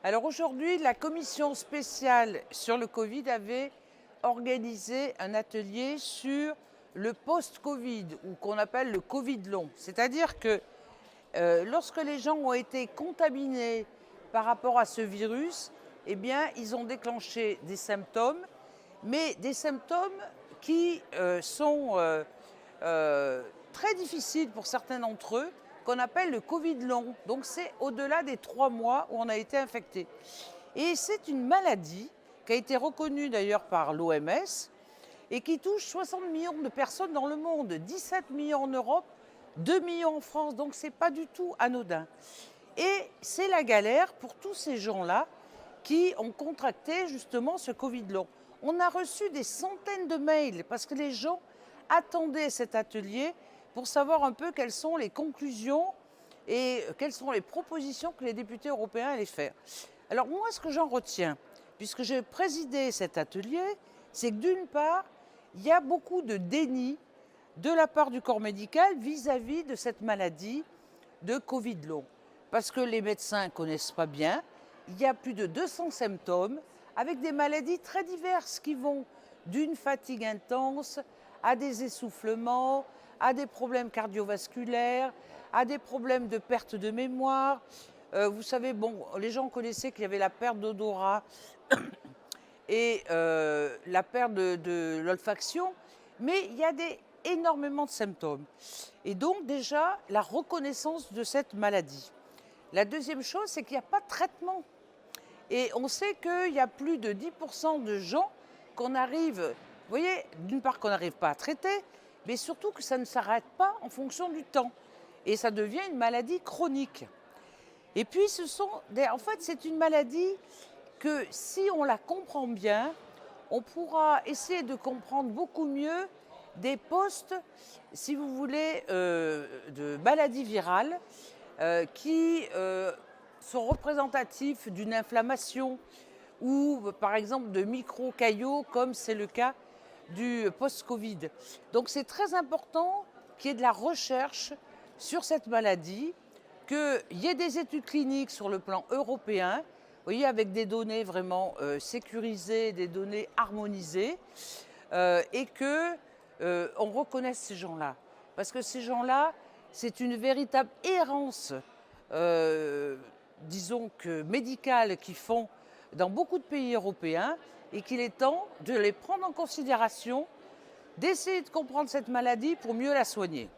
Alors aujourd'hui, la commission spéciale sur le Covid avait organisé un atelier sur le post-Covid, ou qu'on appelle le Covid long. C'est-à-dire que lorsque les gens ont été contaminés par rapport à ce virus, eh bien, ils ont déclenché des symptômes, mais des symptômes qui sont très difficiles pour certains d'entre eux, qu'on appelle le Covid long. Donc c'est au-delà des 3 mois où on a été infecté. Et c'est une maladie qui a été reconnue d'ailleurs par l'OMS et qui touche 60 millions de personnes dans le monde, 17 millions en Europe, 2 millions en France, donc c'est pas du tout anodin. Et c'est la galère pour tous ces gens-là qui ont contracté justement ce Covid long. On a reçu des centaines de mails parce que les gens attendaient cet atelier pour savoir un peu quelles sont les conclusions et quelles sont les propositions que les députés européens allaient faire. Alors moi, ce que j'en retiens, puisque j'ai présidé cet atelier, c'est que d'une part, il y a beaucoup de déni de la part du corps médical vis-à-vis de cette maladie de Covid long. Parce que les médecins ne connaissent pas bien, il y a plus de 200 symptômes avec des maladies très diverses qui vont d'une fatigue intense à des essoufflements, à des problèmes cardiovasculaires, à des problèmes de perte de mémoire. Vous savez, bon, les gens connaissaient qu'il y avait la perte d'odorat et la perte de l'olfaction, mais il y a énormément de symptômes. Et donc déjà, la reconnaissance de cette maladie. La deuxième chose, c'est qu'il n'y a pas de traitement. Et on sait qu'il y a plus de 10% de gens qu'on arrive, vous voyez, d'une part qu'on n'arrive pas à traiter, mais surtout que ça ne s'arrête pas en fonction du temps. Et ça devient une maladie chronique. Et puis, en fait, c'est une maladie que si on la comprend bien, on pourra essayer de comprendre beaucoup mieux des postes, si vous voulez, de maladies virales qui sont représentatifs d'une inflammation ou par exemple de micro-caillots comme c'est le cas du post-Covid. Donc c'est très important qu'il y ait de la recherche sur cette maladie, qu'il y ait des études cliniques sur le plan européen, vous voyez, avec des données vraiment sécurisées, des données harmonisées, et que on reconnaisse ces gens-là. Parce que ces gens-là, c'est une véritable errance, disons que médicale, qu'ils font dans beaucoup de pays européens, et qu'il est temps de les prendre en considération, d'essayer de comprendre cette maladie pour mieux la soigner.